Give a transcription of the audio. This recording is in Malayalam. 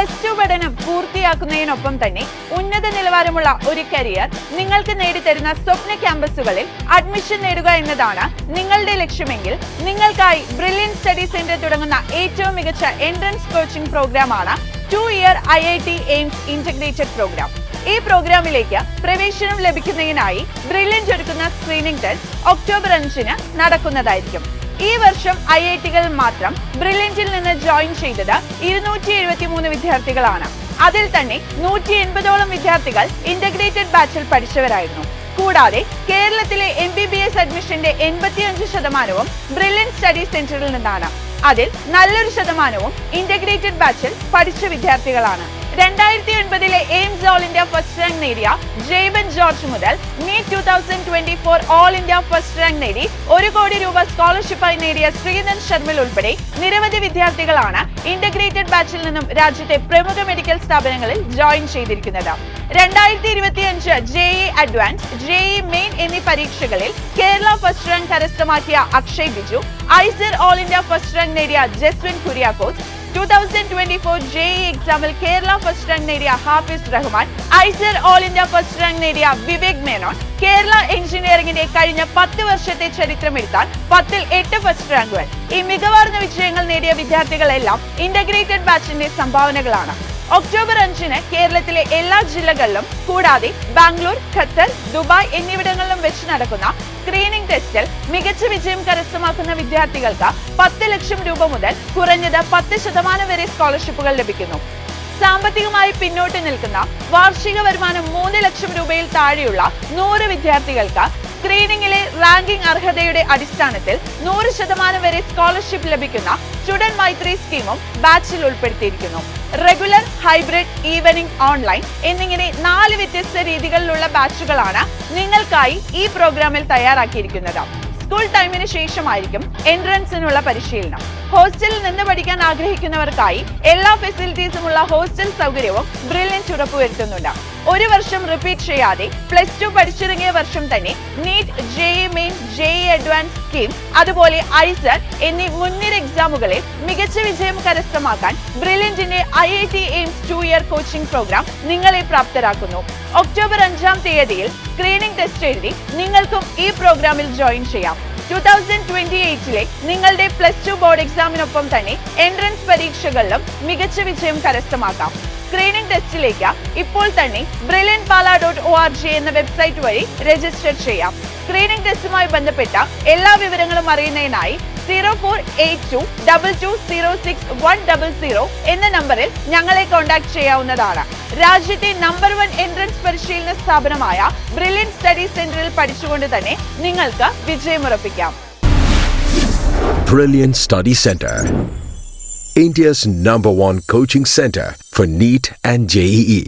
+2 പഠനം പൂർത്തിയാക്കുന്നതിനൊപ്പം തന്നെ ഉന്നത നിലവാരമുള്ള ഒരു കരിയർ നിങ്ങൾക്ക് നേടിത്തരുന്ന സ്വപ്ന ക്യാമ്പസുകളിൽ അഡ്മിഷൻ നേടുക എന്നതാണ് നിങ്ങളുടെ ലക്ഷ്യമെങ്കിൽ നിങ്ങൾക്കായി ബ്രില്യൻറ്റ് സ്റ്റഡി സെന്റർ തുടങ്ങുന്ന ഏറ്റവും മികച്ച എൻട്രൻസ് കോച്ചിംഗ് പ്രോഗ്രാമാണ് 2-year IIT AIIMS integrated programme. ഈ പ്രോഗ്രാമിലേക്ക് പ്രവേശനം ലഭിക്കുന്നതിനായി ബ്രില്യൻറ്റ് ഒരുക്കുന്ന സ്ക്രീനിംഗ് ടെസ്റ്റ് ഒക്ടോബർ 5-ന് നടക്കുന്നതായിരിക്കും. ഈ വർഷം IIT-കൾ മാത്രം ബ്രില്യൻറ്റിൽ നിന്ന് ജോയിൻ ചെയ്തത് 273 വിദ്യാർത്ഥികളാണ്. അതിൽ തന്നെ 180ഓളം വിദ്യാർത്ഥികൾ ഇന്റഗ്രേറ്റഡ് ബാച്ചിൽ പഠിച്ചവരായിരുന്നു. കൂടാതെ കേരളത്തിലെ MBBS അഡ്മിഷന്റെ 85% ബ്രില്യൻറ്റ് സ്റ്റഡി സെന്ററിൽ നിന്നാണ്. അതിൽ നല്ലൊരു ശതമാനവും ഇന്റഗ്രേറ്റഡ് ബാച്ചിൽ പഠിച്ച വിദ്യാർത്ഥികളാണ്. 2009-ലെ AIIMS all India first rank നേടിയ ജെയ്ബൻ ജോർജ് മുതൽ NEET 2024 all India first rank നേടി 1 കോടി രൂപ സ്കോളർഷിപ്പായി നേടിയ ശ്രീധൻ ശർമ്മൽ ഉൾപ്പെടെ നിരവധി വിദ്യാർത്ഥികളാണ് ഇന്റഗ്രേറ്റഡ് ബാച്ചിൽ നിന്നും രാജ്യത്തെ പ്രമുഖ മെഡിക്കൽ സ്ഥാപനങ്ങളിൽ ജോയിൻ ചെയ്തിരിക്കുന്നത്. 2025 JEE അഡ്വാൻസ്, JEE മെയിൻ എന്നീ പരീക്ഷകളിൽ കേരള ഫസ്റ്റ് റാങ്ക് കരസ്ഥമാക്കിയ Akshay Biju, IISER all India first rank നേടിയ ജസ്വിൻ കുര്യാക്കോസ്, 2024 JEE എക്സാമിൽ കേരള ഫസ്റ്റ് റാങ്ക് നേടിയ Hafiz Rahman, IISER all India first rank നേടിയ വിവേക് മേനോൻ, കേരള എഞ്ചിനീയറിംഗിന്റെ കഴിഞ്ഞ 10 വർഷത്തെ ചരിത്രമെടുത്താൽ 10-ൽ 8 ഫസ്റ്റ് റാങ്കുകൾ. ഈ മികവാർന്ന വിജയങ്ങൾ നേടിയ വിദ്യാർത്ഥികളെല്ലാം ഇന്റഗ്രേറ്റഡ് ബാച്ചിന്റെ സംഭാവനകളാണ്. ഒക്ടോബർ 5-ന് കേരളത്തിലെ എല്ലാ ജില്ലകളിലും കൂടാതെ ബാംഗ്ലൂർ, ഖത്തർ, ദുബായ് എന്നിവിടങ്ങളിലും വെച്ച് നടക്കുന്ന സ്ക്രീനിംഗ് ടെസ്റ്റിൽ മികച്ച വിജയം കരസ്ഥമാക്കുന്ന വിദ്യാർത്ഥികൾക്ക് 10 ലക്ഷം രൂപ മുതൽ കുറഞ്ഞത് 10% വരെ സ്കോളർഷിപ്പുകൾ ലഭിക്കുന്നു. സാമ്പത്തികമായി പിന്നോട്ട് നിൽക്കുന്ന വാർഷിക വരുമാനം 3 ലക്ഷം രൂപയിൽ താഴെയുള്ള 100 വിദ്യാർത്ഥികൾക്ക് സ്ക്രീനിംഗിലെ റാങ്കിംഗ് അർഹതയുടെ അടിസ്ഥാനത്തിൽ 100% വരെ സ്കോളർഷിപ്പ് ലഭിക്കുന്ന സ്റ്റുഡന്റ് മൈത്രി സ്കീമും ബാച്ചിൽ ഉൾപ്പെടുത്തിയിരിക്കുന്നു. റെഗുലർ, ഹൈബ്രിഡ്, ഈവനിംഗ്, ഓൺലൈൻ എന്നിങ്ങനെ 4 വ്യത്യസ്ത രീതികളിലുള്ള ബാച്ചുകളാണ് നിങ്ങൾക്കായി ഈ പ്രോഗ്രാമിൽ തയ്യാറാക്കിയിരിക്കുന്നത്. സ്കൂൾ ടൈമിന് ശേഷമായിരിക്കും എൻട്രൻസിനുള്ള പരിശീലനം. ഹോസ്റ്റലിൽ നിന്ന് പഠിക്കാൻ ആഗ്രഹിക്കുന്നവർക്കായി എല്ലാ ഫെസിലിറ്റീസും ഉള്ള ഹോസ്റ്റൽ സൗകര്യവും ബ്രില്യൻറ്റ് ഉറപ്പുവരുത്തുന്നുണ്ട്. 1 വർഷം റിപ്പീറ്റ് ചെയ്യാതെ +2 പഠിച്ചിറങ്ങിയ വർഷം തന്നെ NEET, JEE main, JEE advance scheme, അതുപോലെ ഐസർ എന്നീ മുൻനിര എക്സാമുകളിൽ മികച്ച വിജയം കരസ്ഥമാക്കാൻ ബ്രില്യൻറ്റിന്റെ IIT AIIMS 2-year coaching programme നിങ്ങളെ പ്രാപ്തരാക്കുന്നു. ഒക്ടോബർ 5-ാം തീയതിയിൽ സ്ക്രീനിംഗ് ടെസ്റ്റ് എഴുതി നിങ്ങൾക്കും ഈ പ്രോഗ്രാമിൽ ജോയിൻ ചെയ്യാം. 2028-ലെ നിങ്ങളുടെ +2 ബോർഡ് എക്സാമിനൊപ്പം തന്നെ എൻട്രൻസ് പരീക്ഷകളിലും മികച്ച വിജയം കരസ്ഥമാക്കാം. സ്ക്രീനിംഗ് ടെസ്റ്റിലേക്ക് ഇപ്പോൾ തന്നെ brilliantpala.org എന്ന വെബ്സൈറ്റ് വഴി രജിസ്റ്റർ ചെയ്യാം. സ്ക്രീനിംഗ് ടെസ്റ്റുമായി ബന്ധപ്പെട്ട എല്ലാ വിവരങ്ങളും അറിയുന്നതിനായി 0482206100 എന്ന നമ്പറിൽ ഞങ്ങളെ കോൺടാക്ട് ചെയ്യാവുന്നതാണ്. രാജ്യത്തെ നമ്പർ 1 എൻട്രൻസ് പരിശീലന സ്ഥാപനമായ ബ്രില്യൻറ്റ് സ്റ്റഡി സെന്ററിൽ പഠിച്ചുകൊണ്ട് തന്നെ നിങ്ങൾക്ക് വിജയമുറപ്പിക്കാം. Brilliant Study Center, India's #1 coaching center for NEET and JEE.